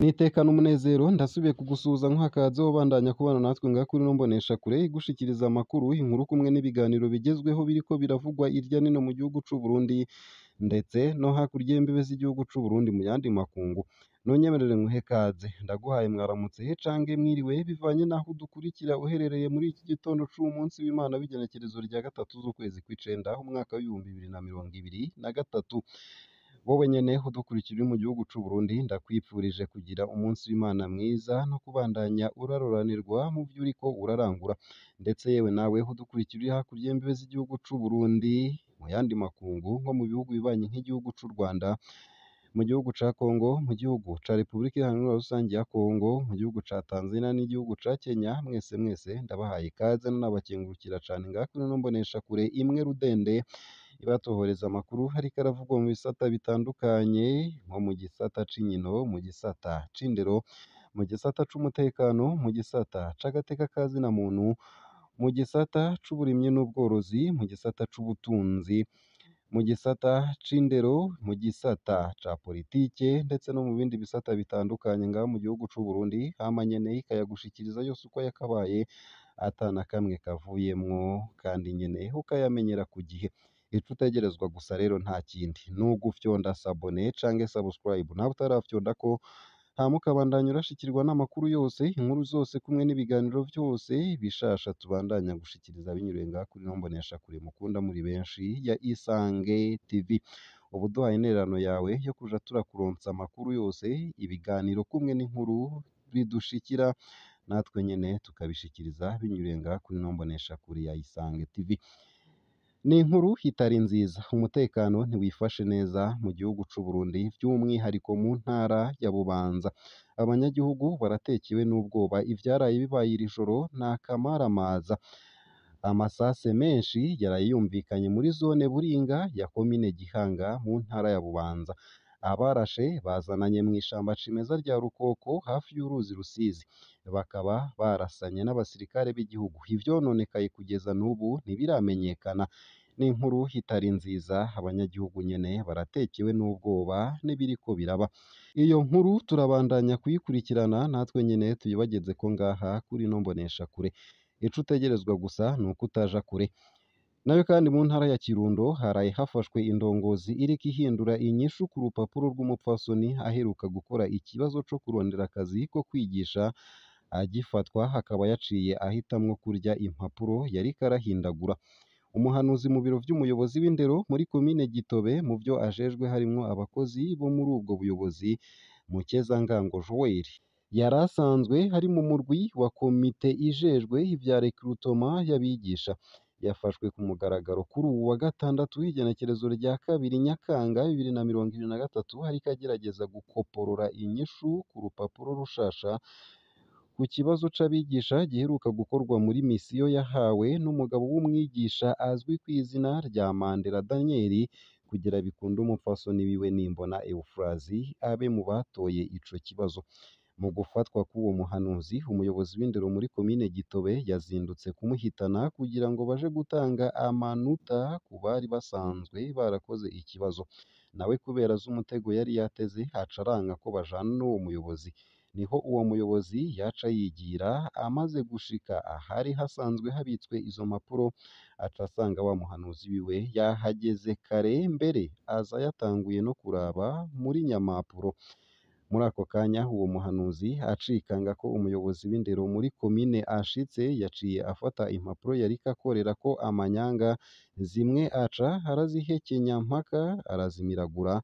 Nitekana umunezero ndasubiye kugusuhuza nk'akaze wobandanya kubana natwe ngaha kuri ino mboneshakure igushikiriza amakuru, inkuru kumwe n'ibiganiro bigezweho biriko biravugwa irya nino mu gihugu c'u Burundi ndetse no hakurya y'imbibe z'igihugu c'u Burundi mu yandi makungu. Nonyemerere nguhe kaze, ndaguhaye mwaramutse cange mwiriwe bivanye naho udukurikira uherereye muri iki gitondo c'uwu munsi w'Imana w'igenekerezo rya gatatu z'ukwezi kw'icenda umwaka w'ibihumbi bibiri na mirongo ibiri na gatatu. Wowe nyene udukurikira uri mu gihugu c'u Burundi ndakwipfurije kugira umunsi w'Imana mwiza no kubandanya uraroranirwa mu vyo uriko urarangura, ndetse yewe nawe udukurikira uri hakurya y'imbibe z'igihugu c'u Burundi mu yandi makungu nko mu bihugu bibanyi nk'igihugu c'u Rwanda, mu gihugu ca Kongo, mu gihugu ca Repubulika Iharanira Rusangi ya Kongo, mu gihugu ca Tanzania n'igihugu ca Kenya, mwese ndabahaye ikaze nanabakengurukira cane ngaha kuri ino mboneshakure imwe rudende ibatohoreza amakuru hariko aravugwa mu bisata bitandukanye nko mu gisata c'inkino, mu gisata c'indero, mu gisata c'umutekano, mu gisata c'agateka ka zina muntu, mu gisata c'uburimyi n'ubworozi, mu gisata c'ubutunzi, mu gisata c'indero, mu gisata ca politike ndetse no mu bindi bisata bitandukanye ngaha mu gihugu c'u Burundi, hama nyene ikayagushikiriza yose uko yakabaye ata na kamwe kavuyemwo kandi nyene ukayamenyera ku gihe. Ico utegerezwa gusa rero nta kindi ni ugufyonda sabone canke subscribe nawe utarafyondako, hama ukabandanya urashikirwa n'amakuru yose, inkuru zose kumwe n'ibiganiro vyose bishasha tubandanya gushikiriza binyuriye ngaha kuri ino mboneshakure mukunda muri benshi ya Isange TV. Ubu duhaye intererano yawe yo kuja turakuronsa amakuru yose, ibiganiro kumwe n'inkuru bidushikira natwe nyene tukabishikiriza binyuriye ngaha kuri ino mboneshakure ya Isange TV. Ni inkuru itari nziza, umutekano ntiwifashe neza mu gihugu c'u Burundi vy'umwihariko mu ntara ya Bubanza. Abanyagihugu baratekewe n'ubwoba, ivyaraye bibaye iri joro ni akamaramaza. Amasase menshi yaraye yumvikanye muri zone Buringa ya komine Gihanga mu ntara ya Bubanza. Abarashe bazananye mw'ishamba cimeza rya Rukoko hafi y'uruzi Rusizi, bakaba barasanye n'abasirikare b'igihugu. Ivyononekaye kugeza n'ubu ntibiramenyekana. Ni inkuru itari nziza, abanyagihugu nyene baratekewe n'ubwoba n'ibiriko biraba. Iyo nkuru turabandanya kuyikurikirana natwe nyene tuyibagezeko ngaha kuri ino mboneshakure. Ico utegerezwa gusa ni uko utaja kure. Nayo kandi mu ntara ya Kirundo haraye hafashwe indongozi iriko ihindura inyishu ku rupapuro rw'umupfasoni aheruka gukora ikibazo co kurondera akazi ko kwigisha, agifatwa akaba yaciye ahitamwo kurya impapuro yariko arahindagura. Umuhanuzi mu biro vy'umuyobozi w'indero muri komine Gitobe mu vyo ajejwe harimwo abakozi bo muri ubwo buyobozi, Mukezangango Joel yari asanzwe ari mu murwi wa komite ijejwe ivya recrutement y'abigisha. Yafashwe ku mugaragaro kuri uwu wa gatandatu w'igenekerezo rya kabiri Nyakanga 2023 hariko agerageza gukoporora inyishu ku rupapuro rushasha ku kibazo c'abigisha giheruka gukorwa muri misiyo yahawe n'umugabo w'umwigisha azwi kw'izina rya Mandela Daniel kugira bikunde umupfasoni wiwe Nimbona Euphrase abe mu batoye ico kibazo. Mu gufatwa k'uwo muhanuzi, umuyobozi w'indero muri komine Gitobe yazindutse kumuhitana kugira ngo baje gutanga amanota ku bari basanzwe barakoze ikibazo. Nawe kubera azi umutego yari yateze aca aranka ko bajana n'uwo muyobozi. Niho uwo muyobozi yaca yigira, amaze gushika ahari hasanzwe habitswe izo mpapuro aca asanga wa muhanuzi wiwe yahageze kare, mbere aza yatanguye no kuraba muri nyamapuro. Muri ako kanya uwo muhanuzi acikanga ko umuyobozi w'indero muri komine ashitse, yaciye afata impapuro yariko akorerako amanyanga, zimwe aca arazihekenya mpaka arazimiragura,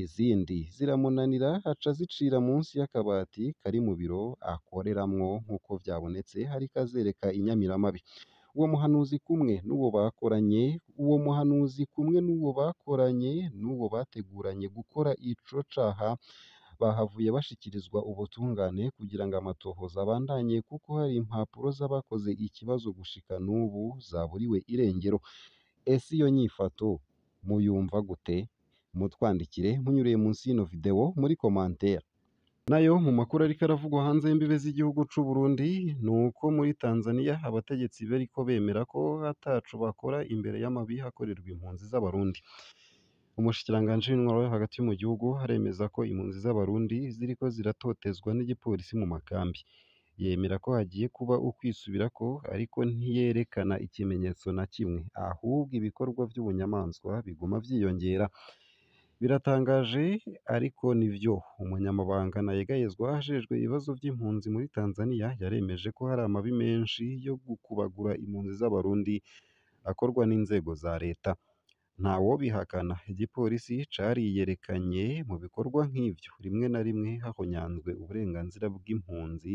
izindi ziramunanira aca azicira munsi y'akabati kari mu biro akoreramwo nk'uko vyabonetse hariko azereka inyamiramabi. Uwo muhanuzi kumwe n'uwo bakoranye n'uwo bateguranye gukora ico caha bahavuye bashikirizwa ubutungane kugira ngo amatohoza abandanye, kuko hari impapuro z'abakoze ikibazo gushika n'ubu zaburiwe irengero. Ese iyo nyifato muyumva gute? Mutwandikire munyuriye munsi y'ino video muri commentaire. Nayo mu makuru ariko aravugwa hanze y'imbibe z'igihugu c'u Burundi nuko muri Tanzania abategetsi bariko bemera ko ataco bakora imbere y'amabi hakorerwa impunzi z'abarundi. umushikiranganji w'intwaro yo hagati mu gihugu aremeza ko impunzi z'abarundi ziriko ziratotezwa n'igipolisi mu makambi, yemera ko hagiye kuba ukwisubirako ariko ntiyerekana ikimenyetso na kimwe, ahubwo ibikorwa vy'ubunyamaswa biguma vyiyongera. Biratangaje ariko nivyo, umunyamabanga ntayegayezwa ajejwe ibibazo vy'impunzi muri Tanzania yaremeje ko hari amabi menshi yo gukubagura impunzi z'abarundi akorwa n'inzego za leta. Ntawobihakana, igipolisi cariyerekanye mu bikorwa nk'ivyo, rimwe na rimwe hahonyanzwe uburenganzira bw'impunzi,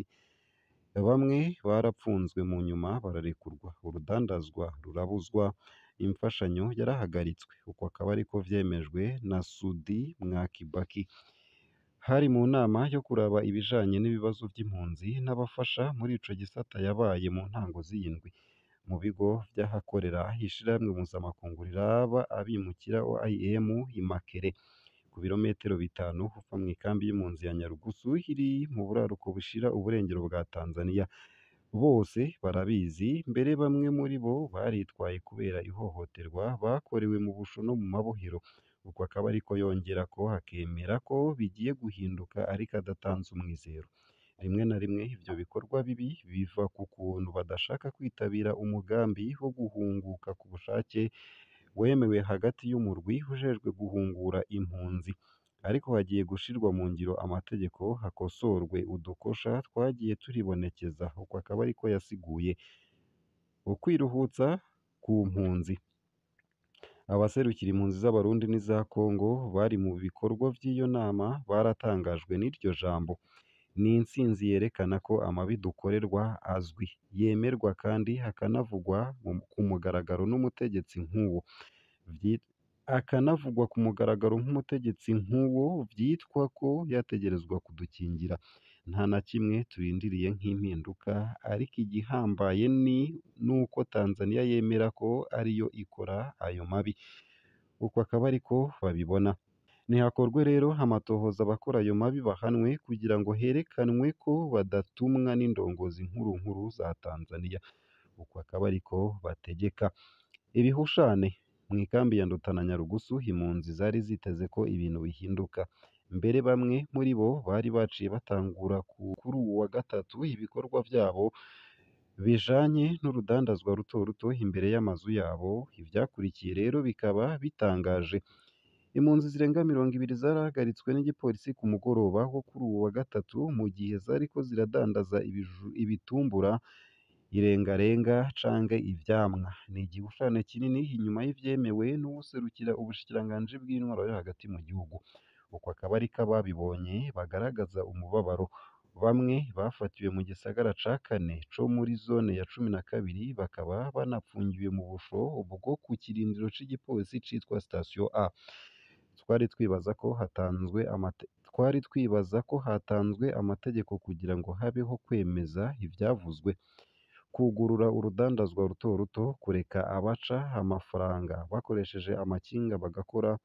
bamwe barapfunzwe mu nyuma bararekurwa, urudandazwa rurabuzwa, imfashanyo yarahagaritswe, uko akaba ariko vyemejwe na Sudi Mwakibaki. Hari mu nama yo kuraba ibijanye n'ibibazo vy'impunzi n'abafasha muri ico gisata yabaye mu ntango z'iyindwi, mu bigo vy'ahakorera ishirahamwe mpuzamakungu riraba abimukira OIM i Makere, ku birometero 5 uva mw'ikambi y'impunzi ya Nyarugusu iri mu buraruko bushira uburengero bwa Tanzania. Bose barabizi, mbere bamwe muri bo baritwaye kubera ihohoterwa bakorewe mu busho no mu mabohero, uko akaba ariko yongerako akemera ko bigiye guhinduka ariko adatanze umwizero. Rimwe na rimwe ivyo bikorwa bibi biva ku kuntu badashaka kwitabira umugambi wo guhunguka ku bushake wemewe hagati y'umurwi ujejwe guhungura impunzi, ariko hagiye gushirwa mu ngiro amategeko hakosorwe udukosha twagiye turibonekeza, uko akaba ariko yasiguye. Ukwiruhutsa ku mpunzi, abaserukira impunzi z'abarundi n'iza Kongo bari mu bikorwa vy'iyo nama baratangajwe n'iryo jambo. Ni intsinzi yerekana ko amabi dukorerwa azwi, yemerwa kandi hakanavugwa ku mugaragaro n'umutegetsi nk'uwo. Akanavugwa ku mugaragaro nk'umutegetsi nk'uwo vyitwa ko yategerezwa kudukingira. Nta na kimwe turindiriye nk'impinduka, ariko igihambaye nuko Tanzania yemera ko ariyo ikora ayo mabi, uko akaba ariko babibona. Nihakorwe rero amatohoza abakora ayo mabi bahanwe kugira ngo herekanwe ko badatumwa n'indongozi nkuru nkuru za Tanzania, uko akaba ariko bategeka. Ibihushane mw'ikambi ya Nduta na Nyarugusu, impunzi zari ziteze ko ibintu bihinduka, mbere bamwe muri bo bari baciye batangura kuri uwu wa gatatu ibikorwa vyabo bijanye n'urudandazwa ruto ruto imbere y'amazu yabo. Ivyakurikiye rero bikaba bitangaje. Impunzi zirenga 20 zarahagaritswe n'igipolisi ku mugoroba wo kuri uwu wa gatatu mu gihe zariko ziradandaza ibitumbura, irengarenga canke ivyamwa. Ni igihushane kinini inyuma y'ivyemewe n'uwuserukira ubushikiranganji bw'intwaro yo hagati mu gihugu, uko akaba ariko ababibonye bagaragaza umubabaro. Bamwe bafatiwe mu gisagara ca Kane co muri zone ya 12 bakaba banapfungiwe mu busho bwo ku kirindiro c'igipolisi citwa Station A. Twari twibaza ko hatanzwe amategeko kugira ngo habeho kwemeza ivyavuzwe, kugurura urudandazwa ruto ruto, kureka abaca amafaranga bakoresheje amakinga bagakora.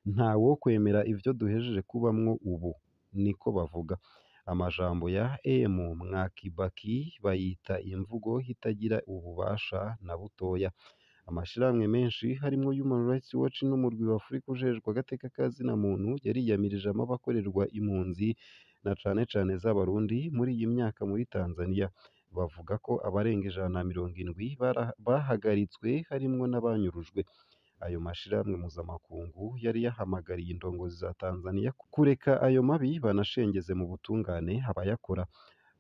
Ntawo kwemera ivyo duhejeje kubamwo ubu, niko bavuga. Amajambo ya Mwakibaki bayita imvugo itagira ububasha na butoya. Amashirahamwe menshi harimwo Human Rights Watch n'umurwi wa Afrika ujejwe agateka ka zina muntu yariyamirije amabi akorerwa impunzi na cane cane z'abarundi muri iyi myaka muri Tanzania. Bavuga ko abarenga 170 bahagaritswe harimwo n'abanyurujwe. Ayo mashirahamwe mpuzamakungu yari yahamagariye indongozi za Tanzania kureka ayo mabi banashengeze mu butungane abayakora.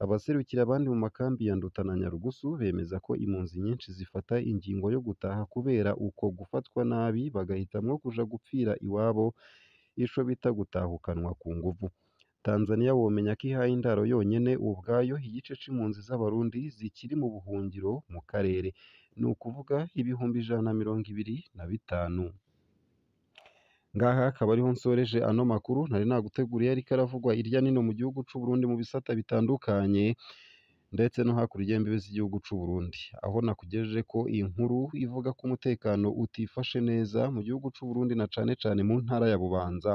Abaserukira abandi mu makambi ya Nduta na Nyarugusu bemeza ko impunzi nyinshi zifata ingingo yo gutaha kubera uko gufatwa nabi, bagahitamwo kuja gupfira iwabo, ico bita gutahukanwa ku nguvu. Tanzania womenya ko ihaye indaro yonyene ubwayo igice c'impunzi z'abarundi zikiri mu buhungiro mu karere, ni ukuvuga ibihumbi 125. Ngaha akaba ariho nsoreje ano makuru nari naguteguriye, ariko aravugwa irya nino mu gihugu c'u Burundi mu bisata bitandukanye, ndetse no hakurya y'imbibe z'igihugu c'u Burundi, aho nakugejeje ko iyi nkuru ivuga ko umutekano utifashe neza mu gihugu c'u Burundi na cane cane mu ntara ya Bubanza,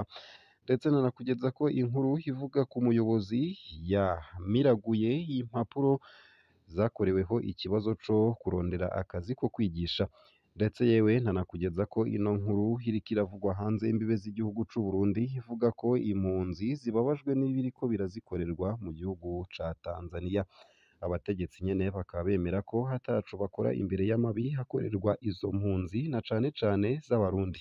ndetse nanakugeza ko inkuru ivuga ku muyobozi yamiraguye impapuro zakoreweho ikibazo co kurondera akazi ko kwigisha. ndetse yewe ntanakugeza ko ino nkuru iriko iravugwa hanze y'imbibe z'igihugu c'u Burundi ivuga ko impunzi zibabajwe n'ibiriko birazikorerwa mu gihugu ca Tanzania. Abategetsi nyene bakaba bemera ko ataco bakora imbere y'amabi akorerwa izo mpunzi na cane cane z'abarundi.